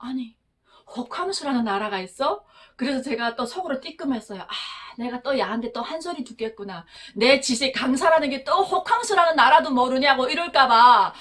아니, 호캉스라는 나라가 있어? 그래서 제가 또 속으로 띠끔했어요. 아, 내가 또 야한테 또 한 소리 듣겠구나. 내 지식 강사라는 게 또 호캉스라는 나라도 모르냐고 이럴까봐.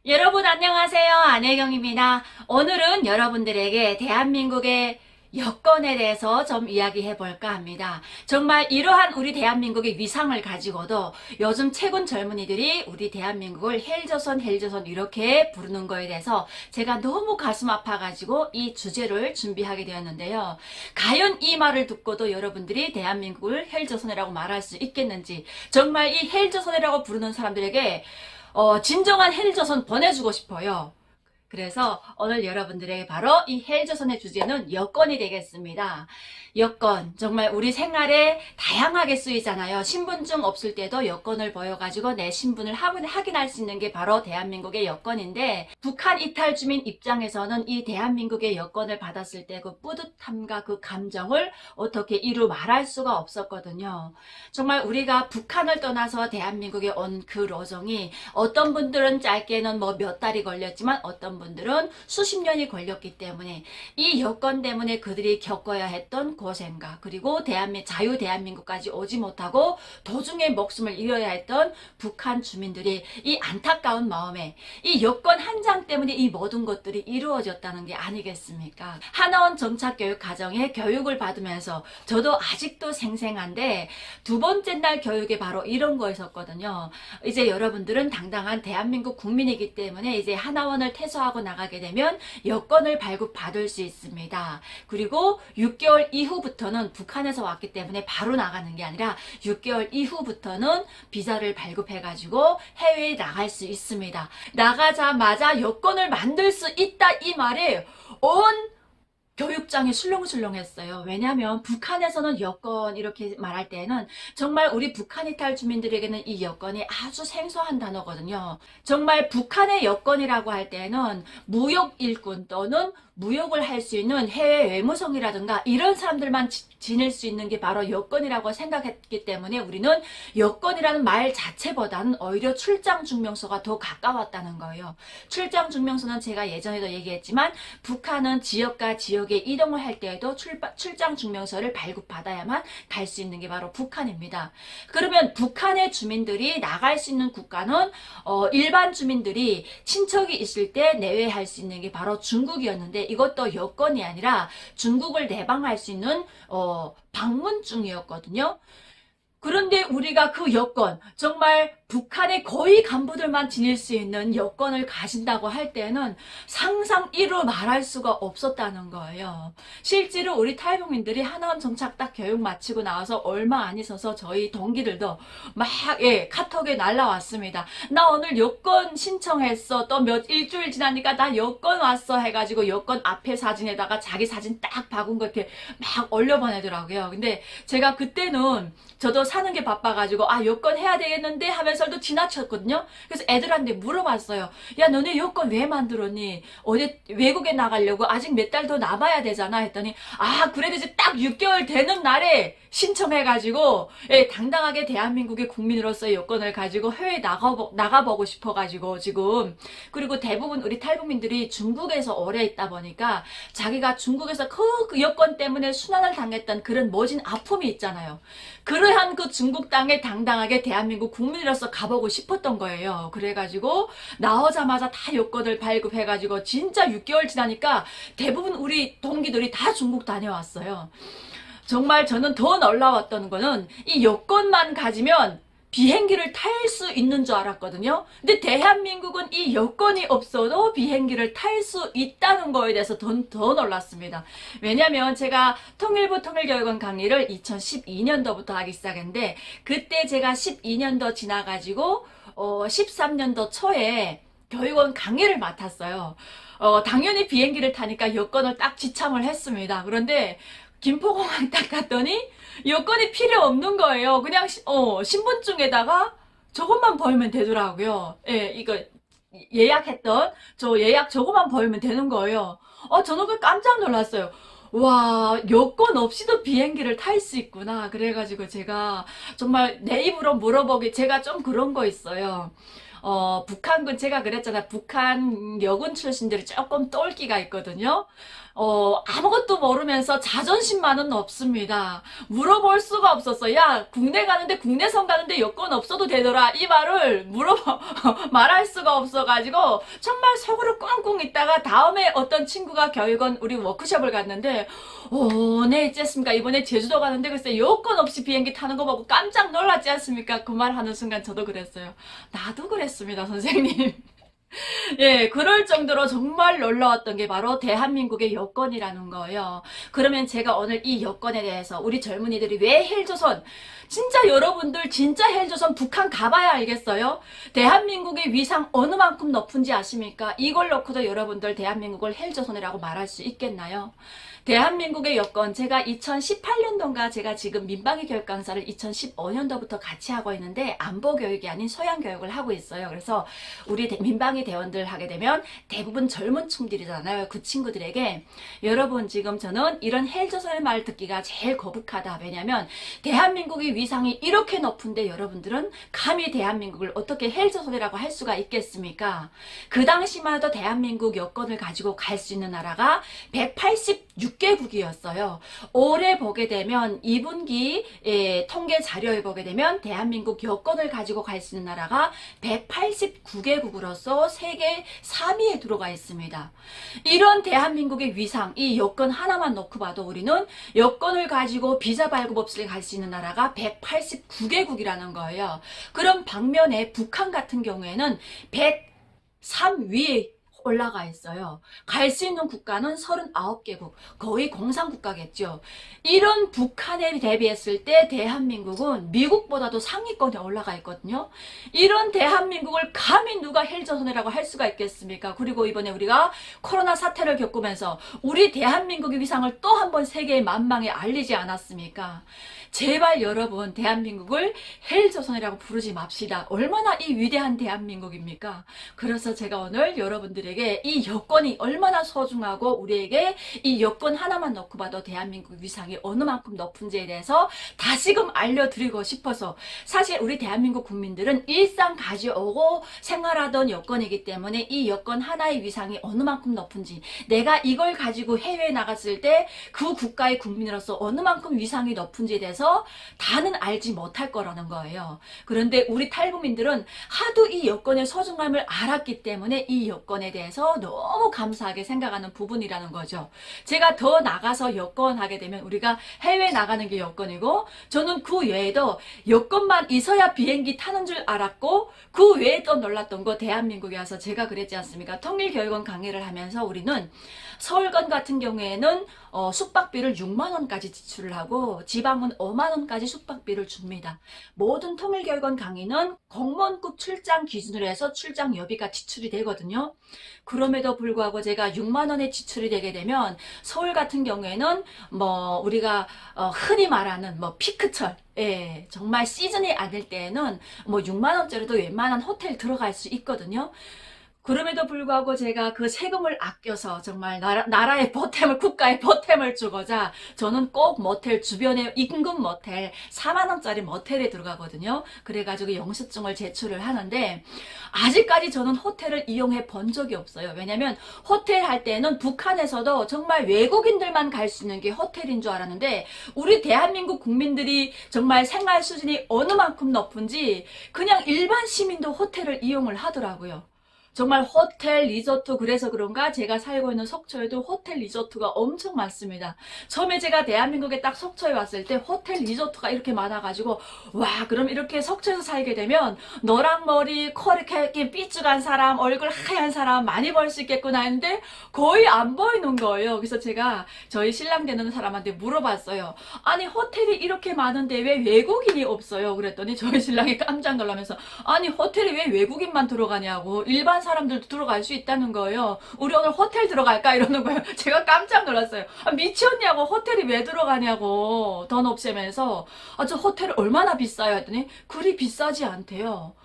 여러분 안녕하세요. 안혜경입니다. 오늘은 여러분들에게 대한민국의 여건에 대해서 좀 이야기해 볼까 합니다. 정말 이러한 우리 대한민국의 위상을 가지고도 요즘 최근 젊은이들이 우리 대한민국을 헬조선 헬조선 이렇게 부르는 거에 대해서 제가 너무 가슴 아파가지고 이 주제를 준비하게 되었는데요. 과연 이 말을 듣고도 여러분들이 대한민국을 헬조선이라고 말할 수 있겠는지, 정말 이 헬조선이라고 부르는 사람들에게 진정한 헬조선 보내주고 싶어요. 그래서 오늘 여러분들에게 바로 이 헬조선의 주제는 여건이 되겠습니다. 여건, 정말 우리 생활에 다양하게 쓰이잖아요. 신분증 없을 때도 여건을 보여가지고 내 신분을 확인할 수 있는 게 바로 대한민국의 여건인데, 북한 이탈 주민 입장에서는 이 대한민국의 여건을 받았을 때 그 뿌듯함과 그 감정을 어떻게 이루 말할 수가 없었거든요. 정말 우리가 북한을 떠나서 대한민국에 온 그 로정이 어떤 분들은 짧게는 뭐 몇 달이 걸렸지만 어떤 분들은 수십 년이 걸렸기 때문에 이 여건 때문에 그들이 겪어야 했던 고생과, 그리고 자유 대한민국까지 오지 못하고 도중에 목숨을 잃어야 했던 북한 주민들이 이 안타까운 마음에 이 여건 한 장 때문에 이 모든 것들이 이루어졌다는 게 아니겠습니까? 하나원 정착교육 과정에 교육을 받으면서 저도 아직도 생생한데, 두 번째 날 교육에 바로 이런 거 있었거든요. 이제 여러분들은 당당한 대한민국 국민이기 때문에 이제 하나원을 퇴소하고 나가게 되면 여건을 발급받을 수 있습니다. 그리고 6개월 이후부터는 북한에서 왔기 때문에 바로 나가는 게 아니라 6개월 이후부터는 비자를 발급해가지고 해외에 나갈 수 있습니다. 나가자마자 여건을 만들 수 있다, 이 말에 온 교육장이 술렁술렁했어요. 왜냐하면 북한에서는 여건 이렇게 말할 때는 정말 우리 북한 이탈 주민들에게는 이 여건이 아주 생소한 단어거든요. 정말 북한의 여건이라고 할 때는 무역 일꾼 또는 무역을 할 수 있는 해외 외무성이라든가 이런 사람들만 지닐 수 있는 게 바로 여건이라고 생각했기 때문에 우리는 여건이라는 말 자체보다는 오히려 출장 증명서가 더 가까웠다는 거예요. 출장 증명서는 제가 예전에도 얘기했지만 북한은 지역과 지역에 이동을 할 때에도 출장 증명서를 발급받아야만 갈 수 있는 게 바로 북한입니다. 그러면 북한의 주민들이 나갈 수 있는 국가는 일반 주민들이 친척이 있을 때 내외할 수 있는 게 바로 중국이었는데, 이것도 여건이 아니라 중국을 내방할 수 있는 방문증이었거든요. 그런데 우리가 그 여건, 정말 북한의 거의 간부들만 지닐 수 있는 여건을 가진다고 할 때는 상상 이루 말할 수가 없었다는 거예요. 실제로 우리 탈북민들이 하나원 정착 딱 교육 마치고 나와서 얼마 안 있어서 저희 동기들도 막 카톡에 날라왔습니다. 나 오늘 여건 신청했어. 또 일주일 지나니까 나 여건 왔어 해가지고 여건 앞에 사진에다가 자기 사진 딱 박은 거 이렇게 막 올려보내더라고요. 근데 제가 그때는 저도 사는 게 바빠가지고 여건 해야 되겠는데 하면서도 지나쳤거든요. 그래서 애들한테 물어봤어요. 야, 너네 여건 왜 만들었니? 어디 외국에 나가려고 아직 몇 달 더 남아야 되잖아 했더니, 그래도 이제 딱 6개월 되는 날에 신청해가지고 당당하게 대한민국의 국민으로서의 여건을 가지고 해외에 나가보고 싶어가지고 지금. 그리고 대부분 우리 탈북민들이 중국에서 오래 있다 보니까 자기가 중국에서 그 여건 때문에 순환을 당했던 그런 모진 아픔이 있잖아요. 그러한 그 중국 땅에 당당하게 대한민국 국민으로서 가보고 싶었던 거예요. 그래가지고 나오자마자 다 여권을 발급해가지고 진짜 6개월 지나니까 대부분 우리 동기들이 다 중국 다녀왔어요. 정말 저는 더 놀라웠던 거는 이 여권만 가지면 비행기를 탈 수 있는 줄 알았거든요. 근데 대한민국은 이 여건이 없어도 비행기를 탈 수 있다는 거에 대해서 더 놀랐습니다. 왜냐면 제가 통일부 통일교육원 강의를 2012년도부터 하기 시작했는데, 그때 제가 12년도 지나가지고 13년도 초에 교육원 강의를 맡았어요. 당연히 비행기를 타니까 여건을 딱 지참을 했습니다. 그런데 김포공항 딱 갔더니 여건이 필요 없는 거예요. 그냥 신분증에다가 저것만 보이면 되더라고요. 예, 이거 예약했던 저 예약 저거만 보이면 되는 거예요. 저는 그 깜짝 놀랐어요. 와, 여권 없이도 비행기를 탈 수 있구나. 그래가지고 제가 정말 내 입으로 물어보기 제가 좀 그런 거 있어요. 북한군 제가 그랬잖아. 북한 여군 출신들이 조금 똘끼가 있거든요. 아무것도 모르면서 자존심만은 없습니다. 물어볼 수가 없었어. 야, 국내 가는데 국내선 가는데 여권 없어도 되더라. 이 말을 말할 수가 없어가지고 정말 속으로 꽁꽁 있다가 다음에 어떤 친구가 결국은 우리 워크숍을 갔는데 네, 있겠습니까? 이번에 제주도 가는데 글쎄 여권 없이 비행기 타는 거 보고 깜짝 놀랐지 않습니까? 그 말 하는 순간 저도 그랬어요. 나도 그랬습니다, 선생님. 예, 그럴 정도로 정말 놀라웠던 게 바로 대한민국의 여권이라는 거예요. 그러면 제가 오늘 이 여권에 대해서 우리 젊은이들이 왜 헬조선, 진짜 여러분들 진짜 헬조선 북한 가봐야 알겠어요? 대한민국의 위상 어느 만큼 높은지 아십니까? 이걸 놓고도 여러분들 대한민국을 헬조선이라고 말할 수 있겠나요? 대한민국의 여권, 제가 2018년도인가 제가 지금 민방위 교육 강사를 2015년도부터 같이 하고 있는데 안보 교육이 아닌 소양 교육을 하고 있어요. 그래서 우리 민방위 대원들 하게 되면 대부분 젊은 층들이잖아요. 그 친구들에게 여러분 지금 저는 이런 헬조선의 말 듣기가 제일 거북하다. 왜냐면 대한민국의 위상이 이렇게 높은데 여러분들은 감히 대한민국을 어떻게 헬조선이라고 할 수가 있겠습니까? 그 당시만 해도 대한민국 여권을 가지고 갈 수 있는 나라가 186개국이었어요. 올해 보게 되면 2분기 통계 자료에 보게 되면 대한민국 여권을 가지고 갈 수 있는 나라가 189개국으로서 세계 3위에 들어가 있습니다. 이런 대한민국의 위상, 이 여권 하나만 놓고 봐도 우리는 여권을 가지고 비자 발급 없이 갈 수 있는 나라가 189개국이라는 거예요. 그럼 방면에 북한 같은 경우에는 103위에 올라가 있어요. 갈 수 있는 국가는 39개국, 거의 공산국가겠죠. 이런 북한에 대비했을 때 대한민국은 미국보다도 상위권에 올라가 있거든요. 이런 대한민국을 감히 누가 헬조선이라고 할 수가 있겠습니까? 그리고 이번에 우리가 코로나 사태를 겪으면서 우리 대한민국의 위상을 또 한 번 세계의 만방에 알리지 않았습니까? 제발 여러분 대한민국을 헬조선이라고 부르지 맙시다. 얼마나 이 위대한 대한민국입니까? 그래서 제가 오늘 여러분들에게 이 여권이 얼마나 소중하고 우리에게 이 여권 하나만 놓고 봐도 대한민국 위상이 어느 만큼 높은지에 대해서 다시금 알려드리고 싶어서 사실 우리 대한민국 국민들은 일상 가져오고 생활하던 여권이기 때문에 이 여권 하나의 위상이 어느 만큼 높은지 내가 이걸 가지고 해외에 나갔을 때 그 국가의 국민으로서 어느 만큼 위상이 높은지에 대해서 다는 알지 못할 거라는 거예요. 그런데 우리 탈북민들은 하도 이 여권의 소중함을 알았기 때문에 이 여권에 대해서 너무 감사하게 생각하는 부분이라는 거죠. 제가 더 나가서 여권 하게 되면 우리가 해외 나가는 게 여권이고 저는 그 외에도 여권만 있어야 비행기 타는 줄 알았고 그 외에 또 놀랐던 거 대한민국에 와서 제가 그랬지 않습니까? 통일교육원 강의를 하면서 우리는 서울권 같은 경우에는 숙박비를 6만 원까지 지출을 하고 지방은 5만 원까지 숙박비를 줍니다. 모든 통일교육원 강의는 공무원급 출장 기준으로 해서 출장 여비가 지출이 되거든요. 그럼에도 불구하고 제가 6만 원의 지출이 되게 되면 서울 같은 경우에는 뭐 우리가 흔히 말하는 뭐 피크철 예, 정말 시즌이 아닐 때에는 뭐 6만 원짜리도 웬만한 호텔 들어갈 수 있거든요. 그럼에도 불구하고 제가 그 세금을 아껴서 정말 나라의 보탬을, 국가의 보탬을 주고자 저는 꼭 모텔, 주변에 인근 모텔, 4만원짜리 모텔에 들어가거든요. 그래가지고 영수증을 제출을 하는데, 아직까지 저는 호텔을 이용해 본 적이 없어요. 왜냐면 호텔 할 때는 북한에서도 정말 외국인들만 갈 수 있는 게 호텔인 줄 알았는데, 우리 대한민국 국민들이 정말 생활 수준이 어느 만큼 높은지 그냥 일반 시민도 호텔을 이용을 하더라고요. 정말 호텔, 리조트 그래서 그런가 제가 살고 있는 속초에도 호텔, 리조트가 엄청 많습니다. 처음에 제가 대한민국에 딱 속초에 왔을 때 호텔, 리조트가 이렇게 많아가지고 와 그럼 이렇게 속초에서 살게 되면 노랑 머리, 코 이렇게 삐죽한 사람, 얼굴 하얀 사람 많이 볼 수 있겠구나 했는데 거의 안 보이는 거예요. 그래서 제가 저희 신랑 되는 사람한테 물어봤어요. 아니 호텔이 이렇게 많은데 왜 외국인이 없어요? 그랬더니 저희 신랑이 깜짝 놀라면서 아니 호텔에 왜 외국인만 들어가냐고 일반 사람들도 들어갈 수 있다는 거예요. 우리 오늘 호텔 들어갈까? 이러는 거예요. 제가 깜짝 놀랐어요. 미쳤냐고 호텔이 왜 들어가냐고 돈 없애면서 저 호텔 얼마나 비싸요? 했더니 그리 비싸지 않대요.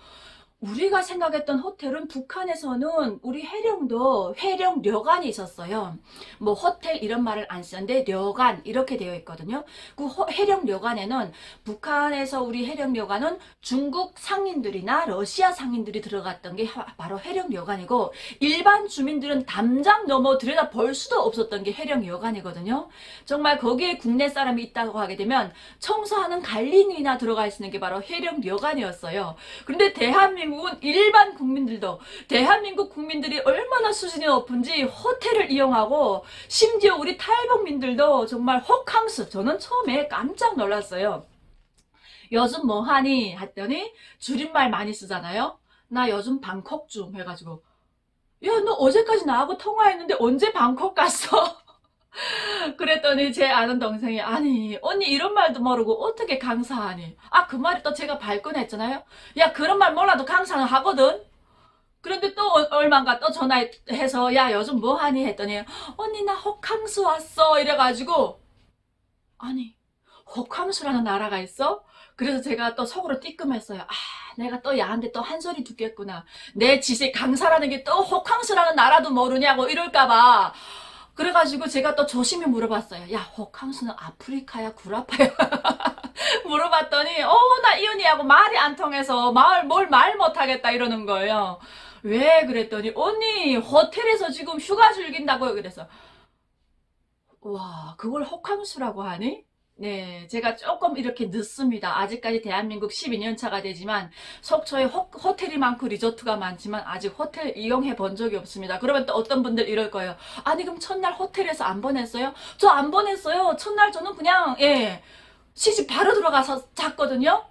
우리가 생각했던 호텔은 북한에서는 우리 해령도 해령료관이 있었어요. 뭐 호텔 이런 말을 안 쓰는데 료관 이렇게 되어 있거든요. 그 해령료관에는 북한에서 우리 해령료관은 중국 상인들이나 러시아 상인들이 들어갔던 게 바로 해령료관이고 일반 주민들은 담장 넘어 들여다 볼 수도 없었던 게 해령료관이거든요. 정말 거기에 국내 사람이 있다고 하게 되면 청소하는 관리인이나 들어가 있는 게 바로 해령료관이었어요. 그런데 대한민국은 일반 국민들도 대한민국 국민들이 얼마나 수준이 높은지 호텔을 이용하고 심지어 우리 탈북민들도 정말 호캉스 저는 처음에 깜짝 놀랐어요. 요즘 뭐 하니? 했더니 줄임말 많이 쓰잖아요. 나 요즘 방콕 중 해가지고 야 너 어제까지 나하고 통화했는데 언제 방콕 갔어? 그랬더니 제 아는 동생이 아니 언니 이런 말도 모르고 어떻게 강사하니? 아 그 말이 또 제가 발끈했잖아요. 야 그런 말 몰라도 강사는 하거든. 그런데 또 얼마인가 또 전화해서 야 요즘 뭐 하니? 했더니 언니 나 호캉스 왔어 이래가지고 아니 호캉스라는 나라가 있어? 그래서 제가 또 속으로 띠끔했어요. 아 내가 또 야한테 또 한 소리 듣겠구나. 내 지식 강사라는 게 또 호캉스라는 나라도 모르냐고 이럴까봐. 그래가지고 제가 또 조심히 물어봤어요. 야, 호캉스는 아프리카야, 구라파야? 물어봤더니, 나 이언니하고 말이 안 통해서 뭘 말 못하겠다 이러는 거예요. 왜? 그랬더니, 언니, 호텔에서 지금 휴가 즐긴다고요. 그래서, 와, 그걸 호캉스라고 하니? 네, 제가 조금 이렇게 늦습니다. 아직까지 대한민국 12년 차가 되지만 속초에 호텔이 많고 리조트가 많지만 아직 호텔 이용해 본 적이 없습니다. 그러면 또 어떤 분들 이럴 거예요. 아니 그럼 첫날 호텔에서 안 보냈어요? 저 안 보냈어요. 첫날 저는 그냥 시집 바로 들어가서 잤거든요.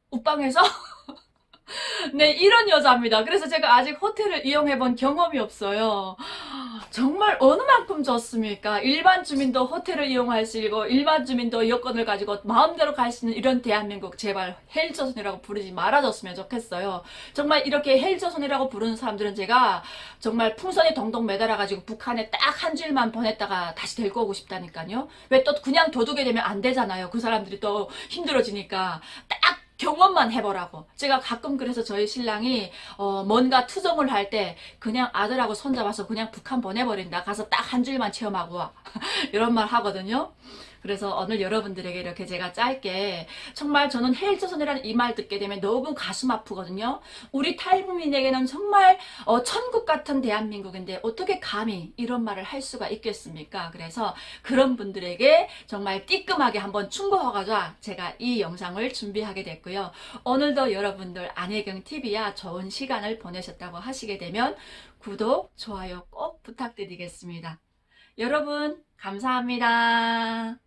웃방에서. 네, 이런 여자입니다. 그래서 제가 아직 호텔을 이용해 본 경험이 없어요. 정말 어느 만큼 좋습니까? 일반 주민도 호텔을 이용할 수 있고 일반 주민도 여권을 가지고 마음대로 갈 수 있는 이런 대한민국 제발 헬조선이라고 부르지 말아줬으면 좋겠어요. 정말 이렇게 헬조선이라고 부르는 사람들은 제가 정말 풍선에 동동 매달아가지고 북한에 딱 한 주일만 보냈다가 다시 데리고 오고 싶다니까요. 왜 또 그냥 둬두게 되면 안 되잖아요. 그 사람들이 또 힘들어지니까 딱 경험만 해보라고. 제가 가끔 그래서 저희 신랑이 뭔가 투정을 할 때 그냥 아들하고 손잡아서 그냥 북한 보내버린다. 가서 딱 한 주일만 체험하고 와. 이런 말 하거든요. 그래서 오늘 여러분들에게 이렇게 제가 짧게 정말 저는 해일조선이라는 이 말 듣게 되면 너무 가슴 아프거든요. 우리 탈북민에게는 정말 천국 같은 대한민국인데 어떻게 감히 이런 말을 할 수가 있겠습니까? 그래서 그런 분들에게 정말 띠끔하게 한번 충고하고자 제가 이 영상을 준비하게 됐고요. 오늘도 여러분들 안혜경TV야 좋은 시간을 보내셨다고 하시게 되면 구독, 좋아요 꼭 부탁드리겠습니다. 여러분 감사합니다.